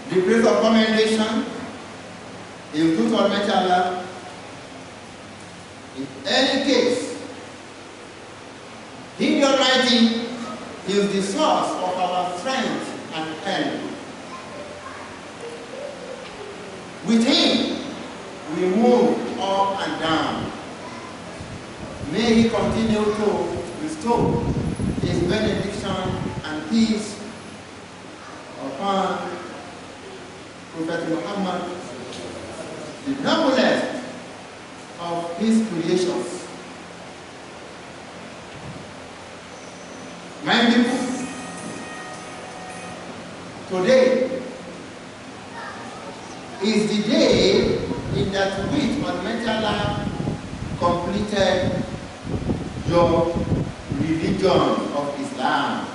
The place of commendation is due to Almighty Allah. In any case, He the Almighty is the source of our strength and help. With Him, we move up and down. May He continue to bestow His benediction and peace upon Prophet Muhammad, the noblest of His creations. My people, today is the day in that which Almighty Allah completed your religion of Islam,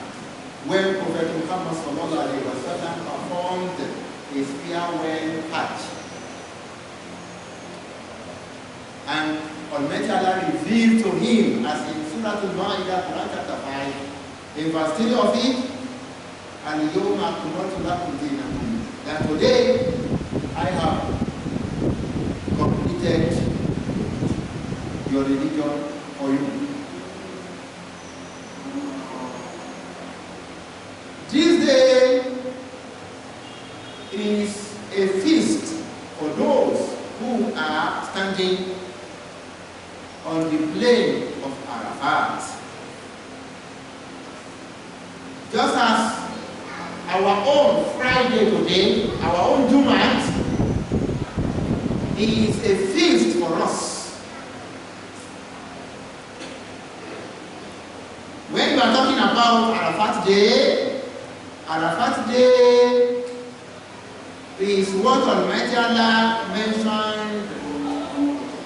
when Prophet Muhammad performed his farewell Hajj. And Almighty Allah revealed to him, as in Surah Al-Ma'idah, Quran chapter 5, in verse 3 of it, that today I have completed your religion for you. This day is a feast for those who are standing on the plain of Arafat. Just as our own Friday today, our own Jum'at, is a feast for us. When you are talking about Arafat Day is what Almighty Allah mentioned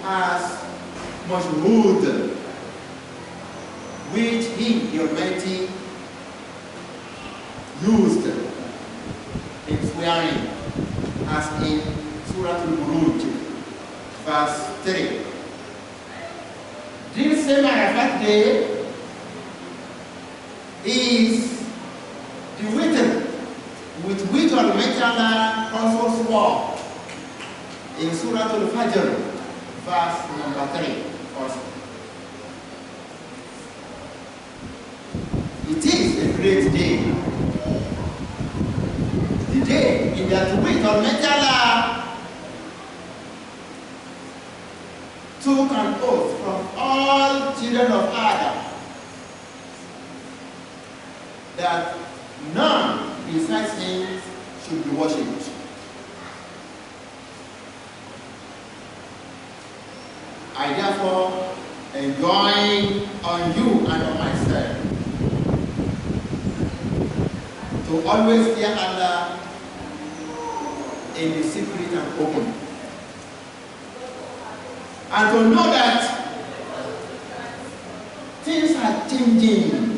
as Masjid, which He, the Almighty, used in swearing, as in Surah Al-Buruj, verse 3. This same Arafat Day is the witr with which Almighty Allah also swore in Surah Al-Fajr, verse number 3 also. It is a great day. The day in that which Almighty Allah took an oath from all children of Adam that none besides Him should be worshipped. I therefore enjoin on you and on myself to always fear Allah in the secret and open, and to know that things are changing.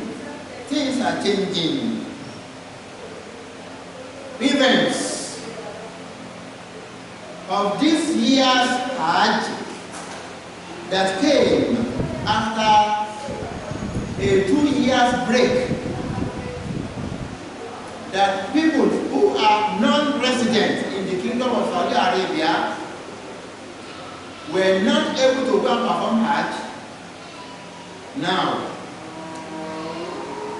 Things are changing. Events of this year's Hajj that came after a 2 years break, that people who are non-resident in the Kingdom of Saudi Arabia were not able to go and perform Hajj, now,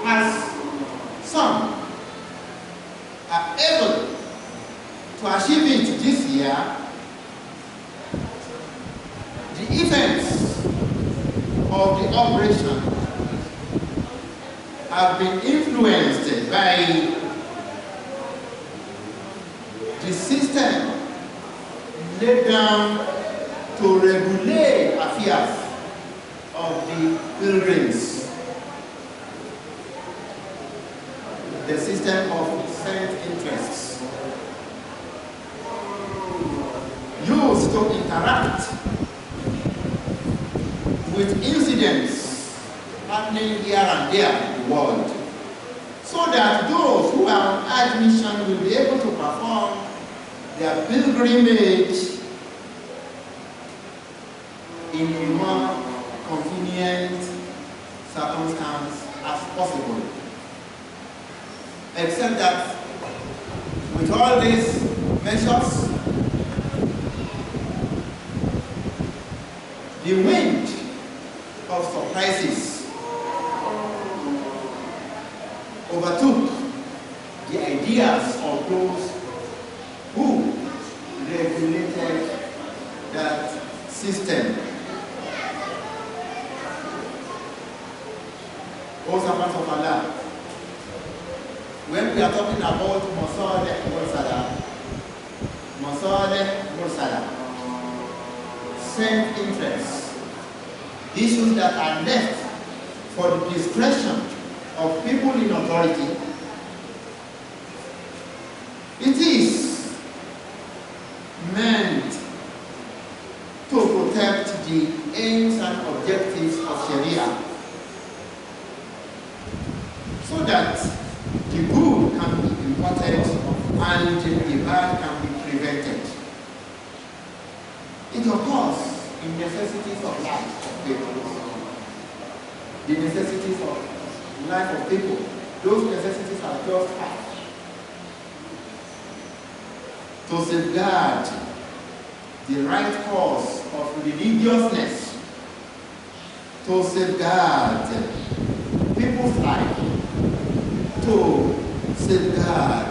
as some are able to achieve it this year, the effects of the operation have been influenced by the system laid down to regulate affairs of the pilgrims. The system of cent interests used to interact with incidents happening here and there in the world, so that those who are on Hajj mission will be able to perform their pilgrimage in a more convenient circumstance as possible. Except that with With all these measures, the wind of surprises overtook the ideas of those who regulated that system. O servants of Allah, when we are talking about Masalih Mursala, self-interest, issues that are left for the discretion of people in authority, it is meant to protect the aims and objectives of Sharia, so that the good can be imported and the bad can be prevented. It occurs in necessities of life of people. The necessities of life of people, those necessities are just five. To safeguard the right cause of religiousness, to safeguard people's life, to safeguard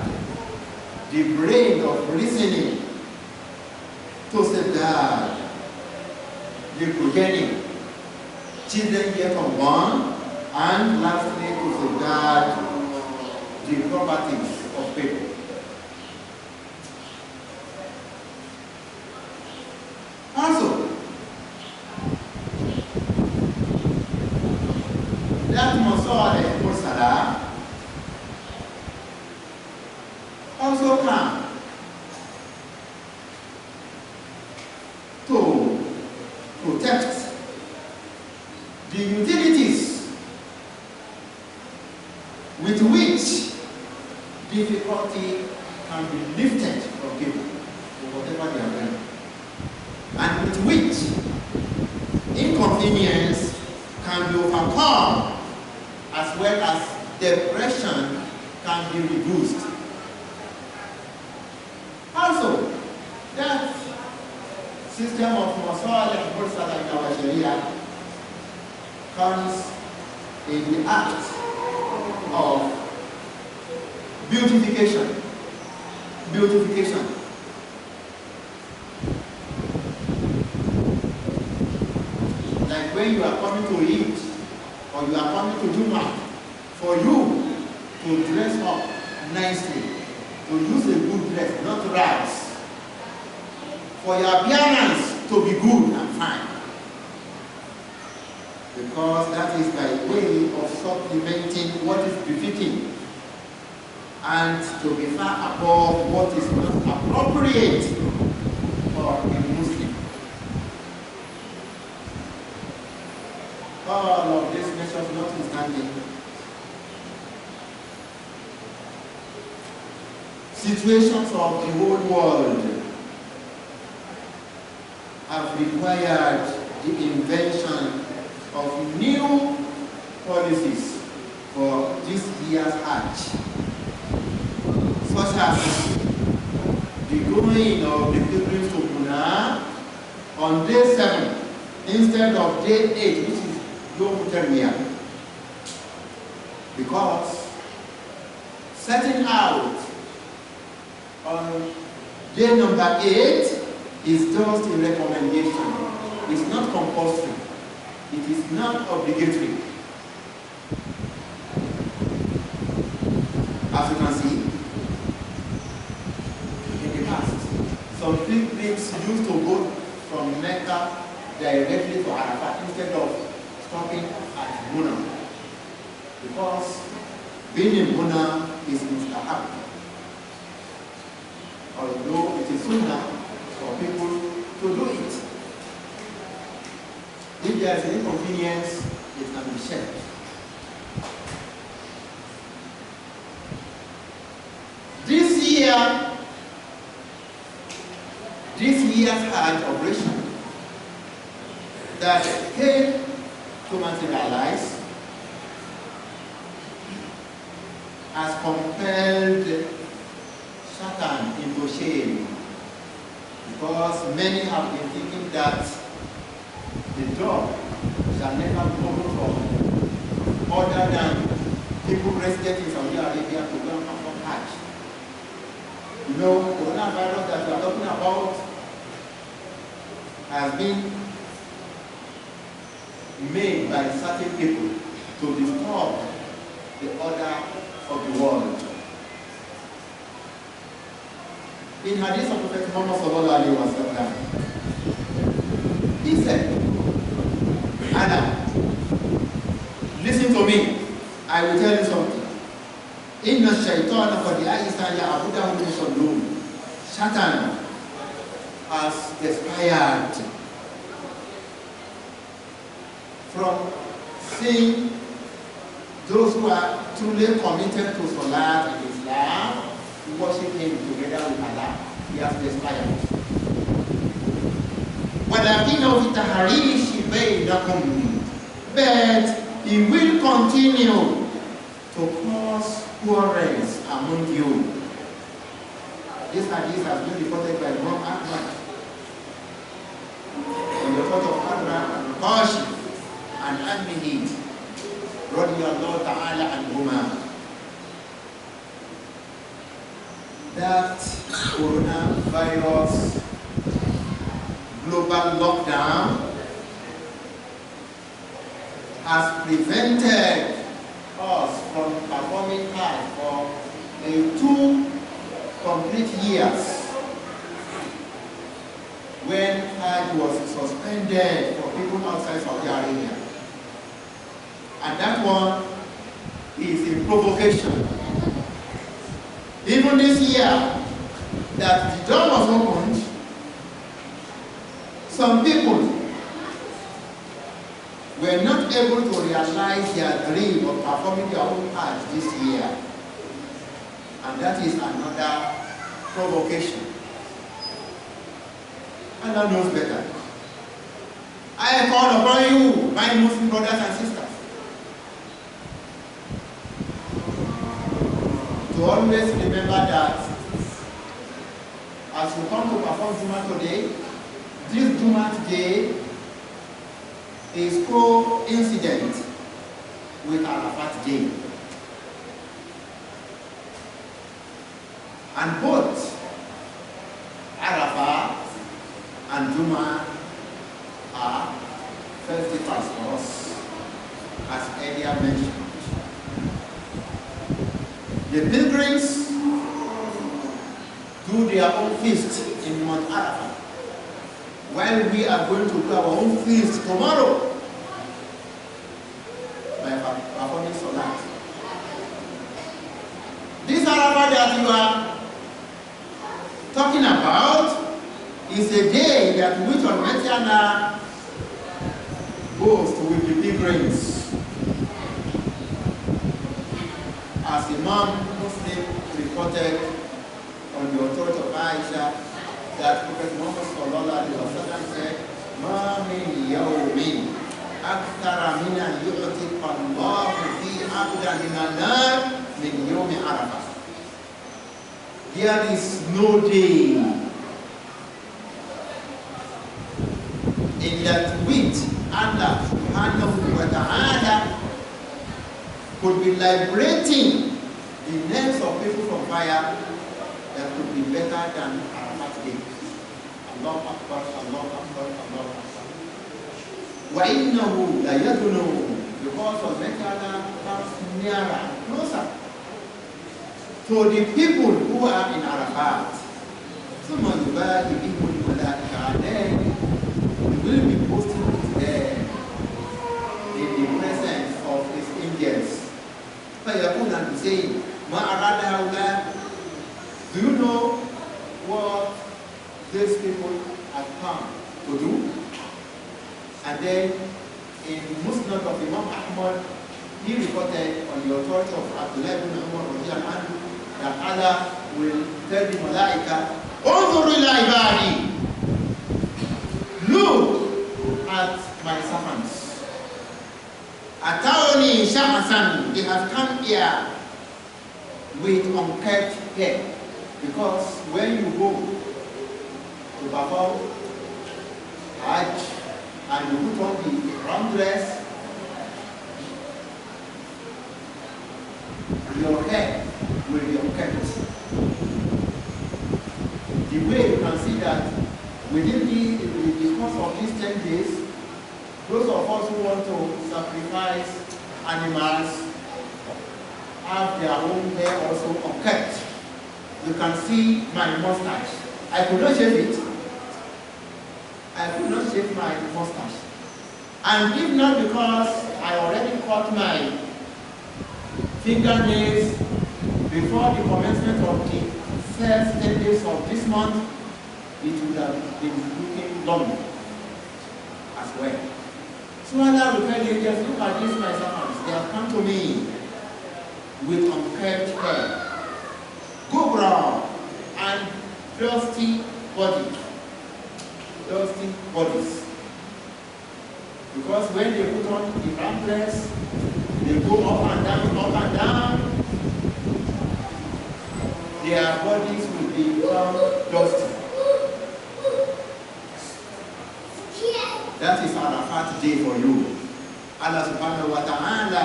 the brain of reasoning, to safeguard the progeny, children yet unborn, and lastly to safeguard the properties of people. Also, that Masalih Mursala also come to protect the utilities with which difficulty can be lifted from people, or whatever they are doing, and with which inconvenience can be overcome, as well as depression can be reduced. Also, that system of Masalih Mursala in our Sharia comes in the act of beautification. Like when you are coming to eat, or you are coming to Jum'ah, for you to dress up nicely, to use a good dress, not rags, for your appearance to be good and fine. Because that is by way of supplementing what is befitting and to be far above what is not appropriate for a Muslim. All of these measures notwithstanding, situations of the whole world have required the invention of new policies for this year's Hajj, such as the going of the pilgrims to Abuja on day 7 instead of day 8, which is Yawmu-l-Jum'ah, because setting out on day number 8 is just a recommendation. It's not compulsory. It is not obligatory. As you can see, in the past, some pilgrims used to go from Mecca directly to Arafat instead of stopping at Muna, because being in Muna is mustahab, although it is sunnah for people to do it. If there is any inconvenience, it can be shared. This year's Hajj operation that came to materialize has compelled certain into shame, because many have been thinking that the job shall never come from other than people resident in Saudi Arabia to go and perform Hajj. You know, coronavirus that we are talking about has been made by certain people to disturb the order of the world. In Hadith of Prophet Muhammad sallallahu alaihi wasallam, he said, Anna, listen to me, I will tell you something. Inna shaytana qad ya'isa ya'budahu al-musallun. Satan has expired from seeing those who are truly committed to Salat in Islam, to worship Him together with Allah. He has expired. وَلَكِنَّهُ فِي التَّحْرِيشِ بَيْنَكُمْ. But He will continue to cause quarrels among you. This hadith has been reported by Imam Ahmad in the court of Qadar and Qashi and Anbihi radiyallahu ta'ala anhuma. That coronavirus global lockdown has prevented us from performing Hajj for 2 complete years, when Hajj was suspended for people outside Saudi Arabia. And that one is in provocation. Even this year that the door was opened, some people were not able to realize their dream of performing their own Hajj this year. And that is another provocation. Allah knows better. I call upon you, my Muslim brothers and sisters, to always remember that as you come to perform Jum'ah today, this Jum'ah day is coincident with Arafat day. And both Arafat and Jum'ah are festivals for us, as earlier mentioned. The pilgrims do their own feast in Mount Arafat, while we are going to do our own feast tomorrow by performing Salat. This Arafat that you are talking about is a day that which Almighty Allah goes with the pilgrims. As Imam Muslim reported on the authority of Aisha, that Prophet Muhammad sallallahu alaihi wasallam said, "Ma min yawmin akthara min an yu'tiqa Allahu fi 'abdan min an-nar min yawmi Arafah." There is no day in that which Allah subhanahu wa ta'ala could be liberating the necks of people from fire that could be better than Arafat day. Allah Akbar, Allah Akbar, Allah Akbar. Wa innahu la yadunu, because of Allah comes nearer, closer to the people who are in Arafat. Someone will buy the people in Malaika, then he will be posted with them in the presence of his angels. فيقول and say, ما أراد هؤلاء. Do you know what these people have come to do? And then in Musnad of Imam Ahmad, he reported on the authority of Abdullah ibn Umar that Allah will tell the Malaika, "Unzuru ila ibadi." Look at my servants. Atawni sha'asan, they have come here with unkept hair. Because when you go to perform Hajj and you put on the round dress, your hair will be unkempt. The way you can see that within the course of these 10 days, those of us who want to sacrifice animals have their own hair also unkempt. You can see my mustache. I could not shave it. I could not shave my mustache. And if not because I already cut my fingernails before the commencement of the first 10 days of this month, it would have been looking long as well. So Allah will tell you, just look at these my servants. They have come to me with unkempt hair, go brown, and dusty bodies. Because when they put on the brown dress, they go up and down, their bodies will become dusty. That is Arafat day for you. Allah subhanahu wa ta'ala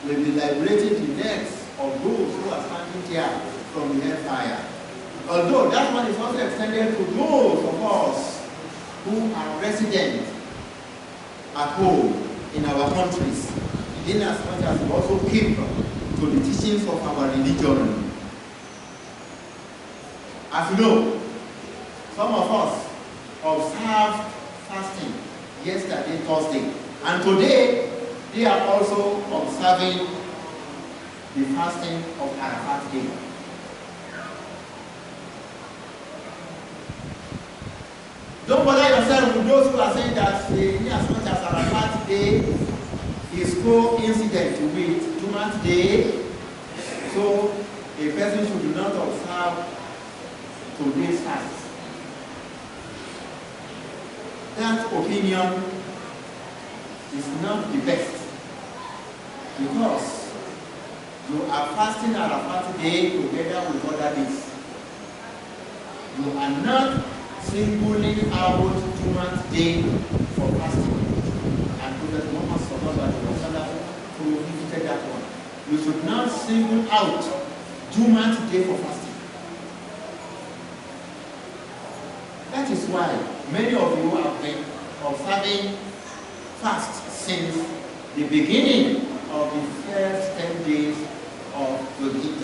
will be liberating the necks of those who are standing here from the hellfire. Although that one is also extended to those of us who are resident at home in our countries, in as much as we also keep to the teachings of our religion. As you know, some of us observed fasting yesterday, Thursday, and today they are also observing the fasting of Arafat day. Don't bother yourself with those who are saying that in as much as Arafat day is coincided with Jum'at day, so a person should not observe today's fast. That opinion is not the best, because you are fasting Arafat day together with other days. You are not singling out Jum'at day for fasting, and Prophet Muhammad sallallahu alaihi wasallam prohibited that one. You should not single out Jum'at day for fasting. That is why many of you have been observing fast since the beginning of the first 10 days of the Hajj.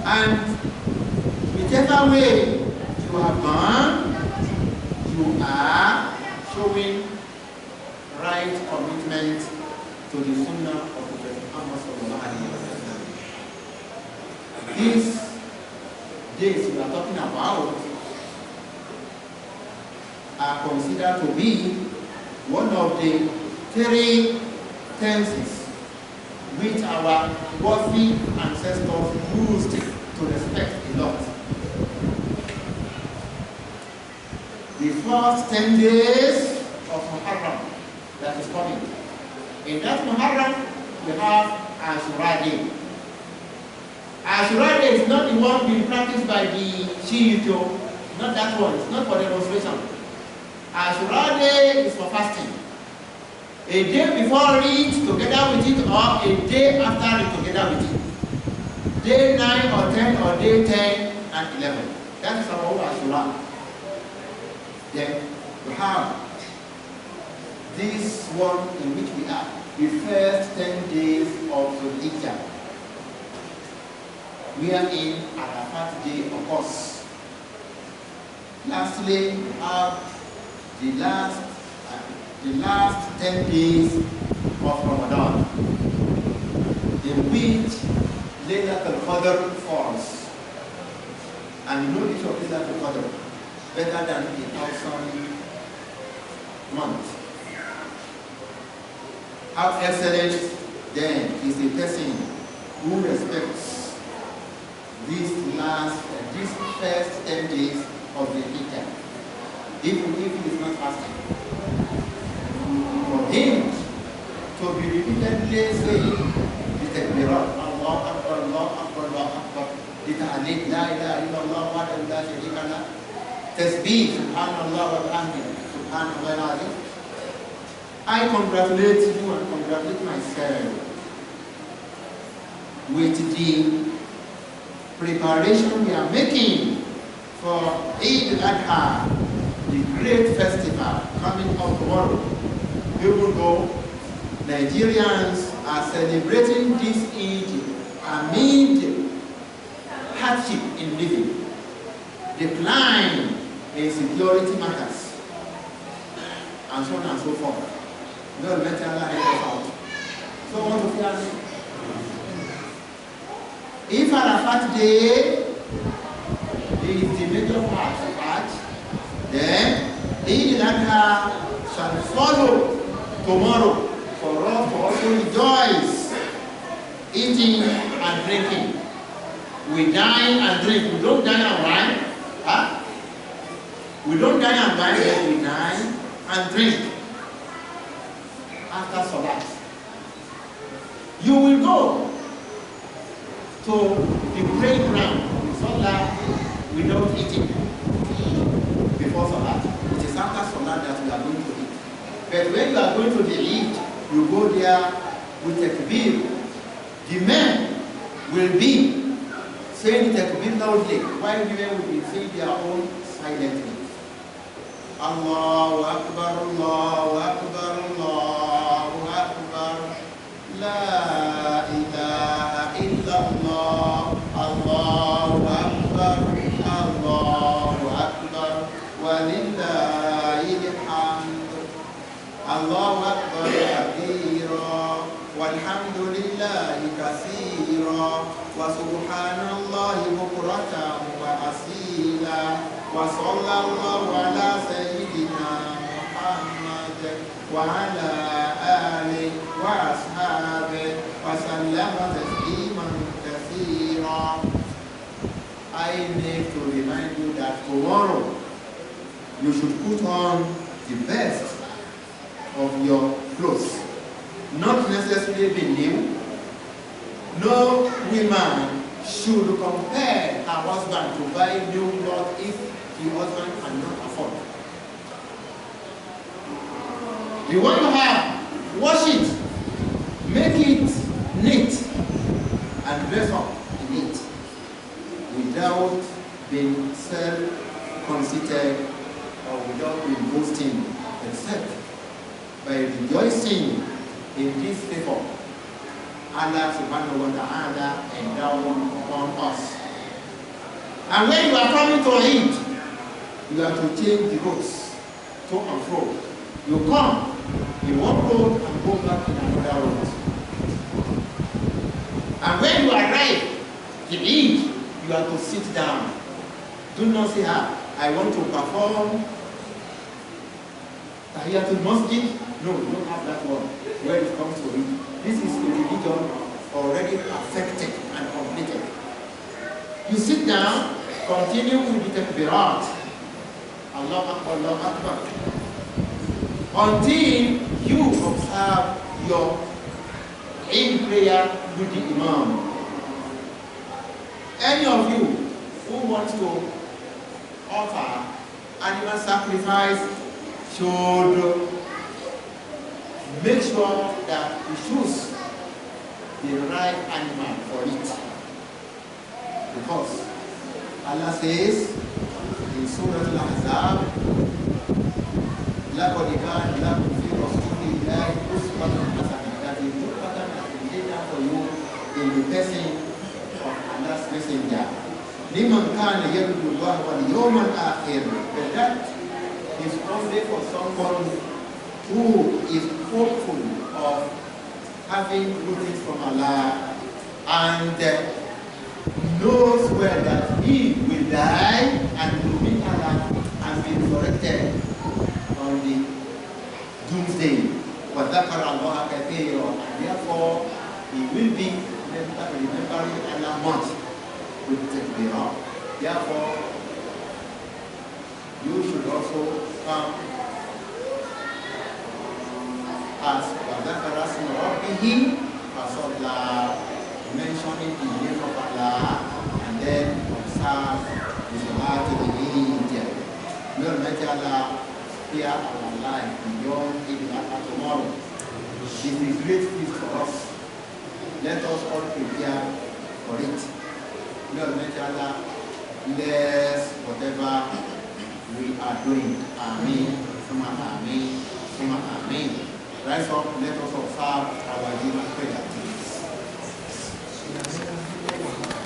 And whichever way you have gone, you are showing right commitment to the Sunnah of Prophet Muhammad sallallahu alaihi wasallam. These days we are talking about are considered to be one of the 3 tenses which our worthy ancestors used to respect a lot. The first 10 days of Muharram that is coming. In that Muharram, we have Ashura Day. Ashura Day is not the one being practiced by the Shiite, not that one, it's not for demonstration. Ashura Day is for fasting. A day before it together with it, or a day after it together with it. Day 9 or 10 or day 10 and 11. That is our Ashura. Then we have this one in which we are, the first 10 days of the Hajj. We are in Arafat day, of course. Lastly, we have the last 10 days of Ramadan, in which Laylatul Qadr falls. And you know each of Laylatul Qadr better than 1,000 months. How excellent then is a person who respects these first 10 days of the Hajj, even if he is not fasting. For him to be repeatedly saying the Takbirat, Allah Akbar, Allah the tahleel, la ilaha illallah wahdahu la sharika lah, tasbih, subhanallah wa bihamdihi, subhanallah al-azim. I congratulate you and congratulate myself with the preparation we are making for Eid-al-Adha, the great festival coming up tomorrow. Even though Nigerians are celebrating this Eid amid hardship in living, decline in security matters, and so on and so forth. God let Allah help us out. So I want to fear me. If Arafat Day is the major part of Hajj, then Eid-al-Adha shall follow tomorrow for us to also rejoice, eating and drinking. We dine and drink. We don't dine and wine. Huh? We don't dine and wine, but we dine and drink after Salat. You will go to the praying ground, Salat, without eating before Salat. It is after Salat that we are going to eat. But when you are going to the Eid, you go there with takbir. The men will be saying takbir loudly, while women will be saying their own silently. Allahu Akbar, Allahu Akbar, Allahu Akbar, La ilaha illallah, Allahu Akbar, Allahu Akbar, Walillahi alhamd, Allahu Akbar kabira, walhamdulillahi kaseera, wa subhanallahi bukratan wa asila. وصلى الله على سيدنا محمد وعلى آله وأصحابه وسلم تسليما كثيرا. I need to remind you that tomorrow you should put on the best of your clothes. Not necessarily the new. No woman should compel her husband to buy new clothes if the husband cannot afford. You want to have, wash it, make it neat, and dress up in it without being self-conceited or without being boasting, except by rejoicing in this favor Allah subhanahu wa ta'ala endowed upon us. And when you are coming to Eid, you have to change the roads to and fro. You come in one road and go back in another road. And when you arrive to Eid, you have to sit down. Do not say, I want to perform Tahiyatul Masjid. No, you don't have that one where it comes to Eid. This is a religion already perfected and completed. You sit down, continue with the takbirat. Allah Akbar, Allah Akbar. Until you observe your Eid prayer with the Imam. Any of you who wants to offer animal sacrifice should make sure that you choose the right animal for it. Because Allah says in Surah Al-Ahzab, لَقَدْ كَانَ لَكُمْ فِي رَسُولِ اللَّهِ أُسْوَةٌ حَسَنَةٌ. That is good pattern has been laid down for you in the person of Allah's messenger. لِمَنْ كَانَ يَرْجُو اللَّهَ وَالْيَوْمَ الْآخِرِ. But that is only for someone who is hopeful of having good things from Allah and knows well that he will die and will meet Allah and be resurrected on the doomsday. وَذَكَرَ اللَّهَ كَثِيرًا. And therefore, he will be remembering Allah much with takbirah. Therefore, you should also come as وَذَكَرَ اسْمَ رَبِّهِ فَصَلَّى, mentioning the name of Allah, and then Allah spare our life beyond Eid tomorrow. It is a great feast for us. Let us all prepare for it. May Allah bless whatever we are doing. Amen. Amen. Amen. Rise up, let us observe our Jum'ah prayer.